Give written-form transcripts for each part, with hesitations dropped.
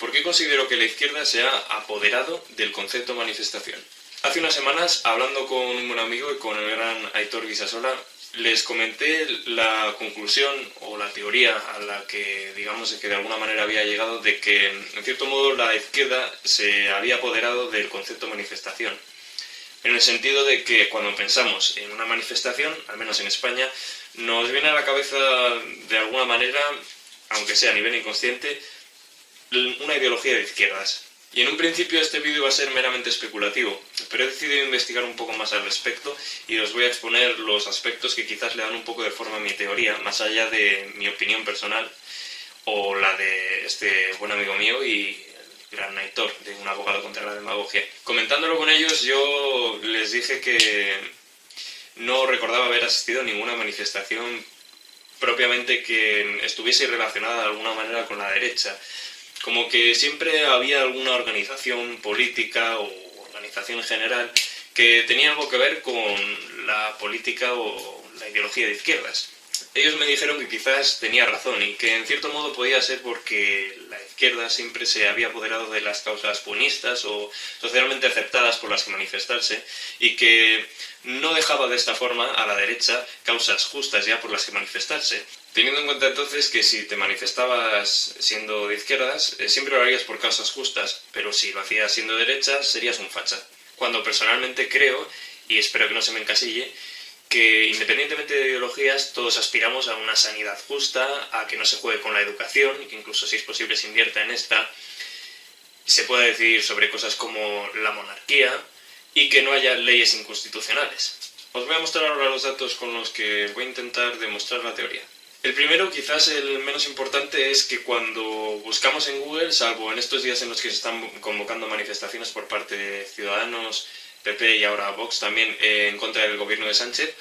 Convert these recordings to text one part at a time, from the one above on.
¿Por qué considero que la izquierda se ha apoderado del concepto manifestación? Hace unas semanas, hablando con un buen amigo y con el gran Aitor Guisasola, les comenté la conclusión o la teoría a la que, digamos, que de alguna manera había llegado de que, en cierto modo, la izquierda se había apoderado del concepto manifestación. En el sentido de que cuando pensamos en una manifestación, al menos en España, nos viene a la cabeza de alguna manera, aunque sea a nivel inconsciente, una ideología de izquierdas. Y en un principio este vídeo va a ser meramente especulativo, pero he decidido investigar un poco más al respecto y os voy a exponer los aspectos que quizás le dan un poco de forma a mi teoría, más allá de mi opinión personal o la de este buen amigo mío y gran Aitor, de un abogado contra la demagogia. Comentándolo con ellos, yo les dije que no recordaba haber asistido a ninguna manifestación propiamente que estuviese relacionada de alguna manera con la derecha. Como que siempre había alguna organización política o organización en general que tenía algo que ver con la política o la ideología de izquierdas. Ellos me dijeron que quizás tenía razón y que en cierto modo podía ser porque la izquierda siempre se había apoderado de las causas buenistas o socialmente aceptadas por las que manifestarse y que no dejaba de esta forma a la derecha causas justas ya por las que manifestarse. Teniendo en cuenta entonces que si te manifestabas siendo de izquierdas, siempre lo harías por causas justas, pero si lo hacías siendo de derechas, serías un facha. Cuando personalmente creo, y espero que no se me encasille, que independientemente de ideologías, todos aspiramos a una sanidad justa, a que no se juegue con la educación, y que incluso si es posible se invierta en esta, se pueda decidir sobre cosas como la monarquía, y que no haya leyes inconstitucionales. Os voy a mostrar ahora los datos con los que voy a intentar demostrar la teoría. El primero, quizás el menos importante, es que cuando buscamos en Google, salvo en estos días en los que se están convocando manifestaciones por parte de Ciudadanos, PP y ahora Vox también en contra del gobierno de Sánchez,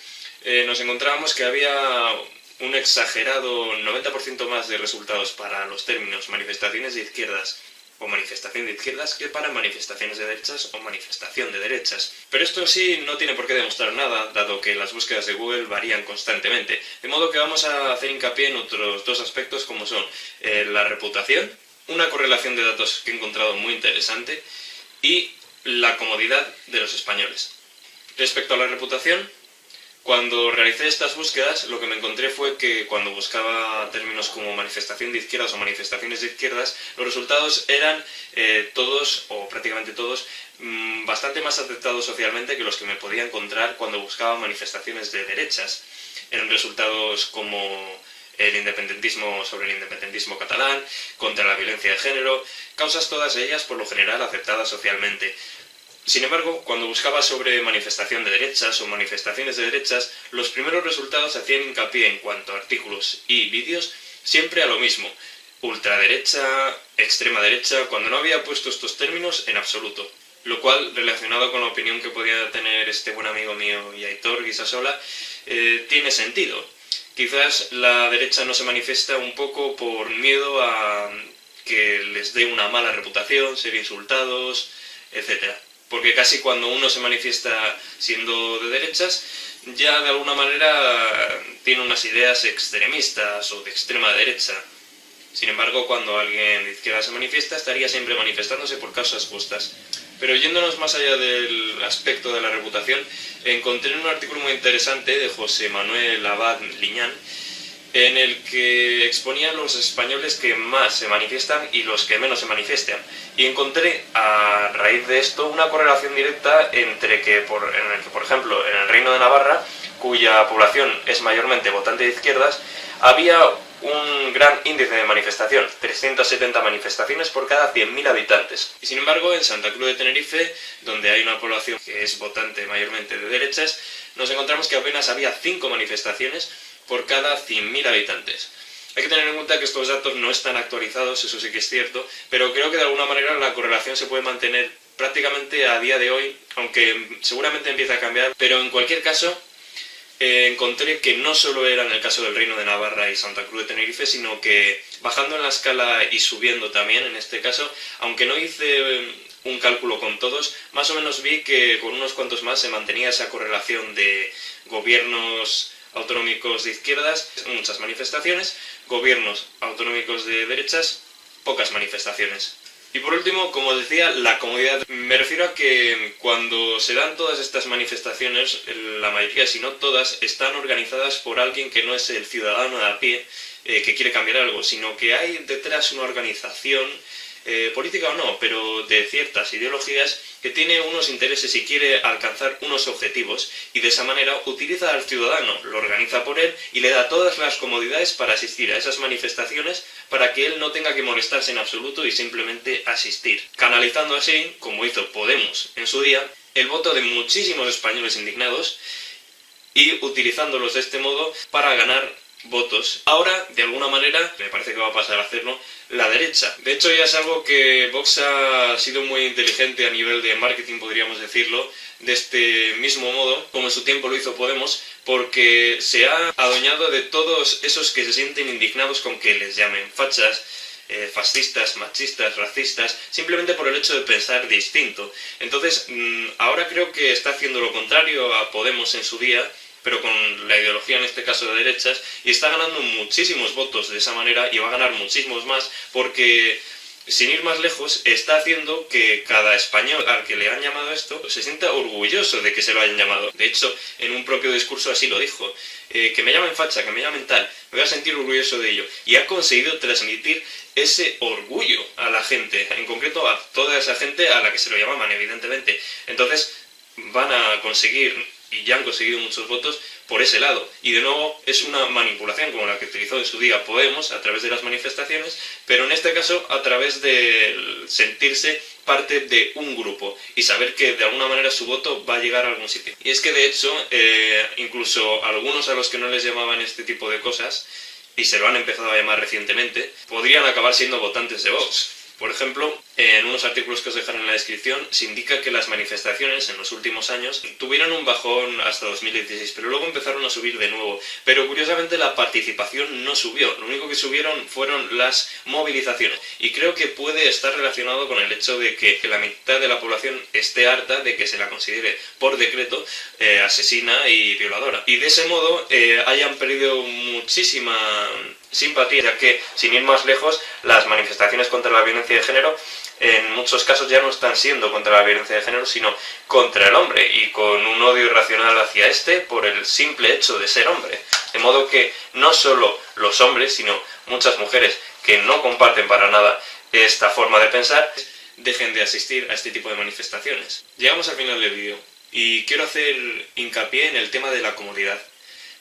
nos encontrábamos que había un exagerado 90% más de resultados para los términos manifestaciones de izquierdas o manifestación de izquierdas que para manifestaciones de derechas o manifestación de derechas. Pero esto sí no tiene por qué demostrar nada, dado que las búsquedas de Google varían constantemente. De modo que vamos a hacer hincapié en otros dos aspectos como son la reputación, una correlación de datos que he encontrado muy interesante, y la comodidad de los españoles. Respecto a la reputación, cuando realicé estas búsquedas, lo que me encontré fue que cuando buscaba términos como manifestación de izquierdas o manifestaciones de izquierdas, los resultados eran todos, o prácticamente todos, bastante más aceptados socialmente que los que me podía encontrar cuando buscaba manifestaciones de derechas. Eran resultados como el independentismo sobre el independentismo catalán, contra la violencia de género, causas todas ellas por lo general aceptadas socialmente. Sin embargo, cuando buscaba sobre manifestación de derechas o manifestaciones de derechas, los primeros resultados hacían hincapié en cuanto a artículos y vídeos siempre a lo mismo: ultraderecha, extrema derecha, cuando no había puesto estos términos en absoluto. Lo cual, relacionado con la opinión que podía tener este buen amigo mío y Aitor Guisasola, tiene sentido. Quizás la derecha no se manifiesta un poco por miedo a que les dé una mala reputación, ser insultados, etc. Porque casi cuando uno se manifiesta siendo de derechas, ya de alguna manera tiene unas ideas extremistas o de extrema derecha. Sin embargo, cuando alguien de izquierda se manifiesta, estaría siempre manifestándose por causas justas. Pero yéndonos más allá del aspecto de la reputación, encontré un artículo muy interesante de José Manuel Abad Liñán, en el que exponía los españoles que más se manifiestan y los que menos se manifiestan. Y encontré, a raíz de esto, una correlación directa entre en el que, por ejemplo, en el Reino de Navarra, cuya población es mayormente votante de izquierdas, había un gran índice de manifestación, 370 manifestaciones por cada 100.000 habitantes. Y sin embargo, en Santa Cruz de Tenerife, donde hay una población que es votante mayormente de derechas, nos encontramos que apenas había 5 manifestaciones por cada 100.000 habitantes. Hay que tener en cuenta que estos datos no están actualizados, eso sí que es cierto, pero creo que de alguna manera la correlación se puede mantener prácticamente a día de hoy, aunque seguramente empieza a cambiar, pero en cualquier caso encontré que no solo era en el caso del Reino de Navarra y Santa Cruz de Tenerife, sino que bajando en la escala y subiendo también en este caso, aunque no hice un cálculo con todos, más o menos vi que con unos cuantos más se mantenía esa correlación de gobiernos autonómicos de izquierdas, muchas manifestaciones, gobiernos autonómicos de derechas, pocas manifestaciones. Y por último, como os decía, la comodidad. Me refiero a que cuando se dan todas estas manifestaciones, la mayoría, si no todas, están organizadas por alguien que no es el ciudadano de a pie, que quiere cambiar algo, sino que hay detrás una organización, política o no, pero de ciertas ideologías, que tiene unos intereses y quiere alcanzar unos objetivos, y de esa manera utiliza al ciudadano, lo organiza por él y le da todas las comodidades para asistir a esas manifestaciones, para que él no tenga que molestarse en absoluto y simplemente asistir, canalizando así, como hizo Podemos en su día, el voto de muchísimos españoles indignados y utilizándolos de este modo para ganar votos. Ahora, de alguna manera, me parece que va a pasar a hacerlo la derecha. De hecho, ya es algo que Vox ha sido muy inteligente a nivel de marketing, podríamos decirlo, de este mismo modo, como en su tiempo lo hizo Podemos, porque se ha adueñado de todos esos que se sienten indignados con que les llamen fachas, fascistas, machistas, racistas, simplemente por el hecho de pensar distinto. Entonces, ahora creo que está haciendo lo contrario a Podemos en su día, pero con la ideología en este caso de derechas, y está ganando muchísimos votos de esa manera y va a ganar muchísimos más porque, sin ir más lejos, está haciendo que cada español al que le han llamado esto se sienta orgulloso de que se lo hayan llamado. De hecho, en un propio discurso así lo dijo, que me llamen facha, que me llamen tal, me voy a sentir orgulloso de ello, y ha conseguido transmitir ese orgullo a la gente, en concreto a toda esa gente a la que se lo llamaban, evidentemente. Entonces van a conseguir, y ya han conseguido muchos votos por ese lado. Y de nuevo es una manipulación como la que utilizó en su día Podemos a través de las manifestaciones, pero en este caso a través de sentirse parte de un grupo y saber que de alguna manera su voto va a llegar a algún sitio. Y es que de hecho, incluso algunos a los que no les llamaban este tipo de cosas, y se lo han empezado a llamar recientemente, podrían acabar siendo votantes de Vox. Por ejemplo, en unos artículos que os dejaré en la descripción, se indica que las manifestaciones en los últimos años tuvieron un bajón hasta 2016, pero luego empezaron a subir de nuevo. Pero curiosamente la participación no subió, lo único que subieron fueron las movilizaciones. Y creo que puede estar relacionado con el hecho de que la mitad de la población esté harta de que se la considere por decreto asesina y violadora. Y de ese modo hayan perdido muchísima simpatía, ya que, sin ir más lejos, las manifestaciones contra la violencia de género en muchos casos ya no están siendo contra la violencia de género, sino contra el hombre, y con un odio irracional hacia este por el simple hecho de ser hombre. De modo que no solo los hombres, sino muchas mujeres que no comparten para nada esta forma de pensar, dejen de asistir a este tipo de manifestaciones. Llegamos al final del vídeo y quiero hacer hincapié en el tema de la comodidad,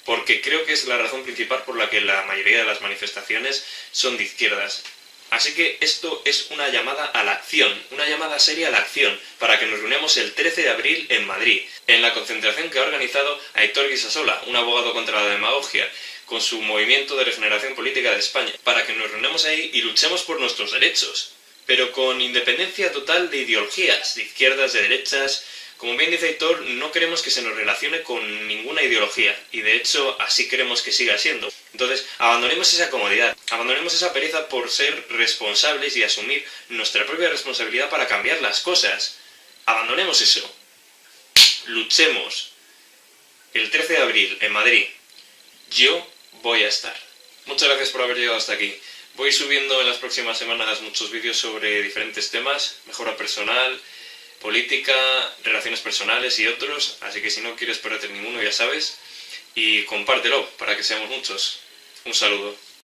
porque creo que es la razón principal por la que la mayoría de las manifestaciones son de izquierdas. Así que esto es una llamada a la acción, una llamada seria a la acción, para que nos reunamos el 13 de abril en Madrid, en la concentración que ha organizado Aitor Guisasola, un abogado contra la demagogia, con su Movimiento de Regeneración Política de España, para que nos reunamos ahí y luchemos por nuestros derechos, pero con independencia total de ideologías, de izquierdas, de derechas. Como bien dice Aitor, no queremos que se nos relacione con ninguna ideología, y de hecho así queremos que siga siendo. Entonces, abandonemos esa comodidad, abandonemos esa pereza por ser responsables y asumir nuestra propia responsabilidad para cambiar las cosas. Abandonemos eso. Luchemos. El 13 de abril, en Madrid, yo voy a estar. Muchas gracias por haber llegado hasta aquí. Voy subiendo en las próximas semanas muchos vídeos sobre diferentes temas, mejora personal, política, relaciones personales y otros, así que si no quieres perderte ninguno ya sabes, y compártelo para que seamos muchos. Un saludo.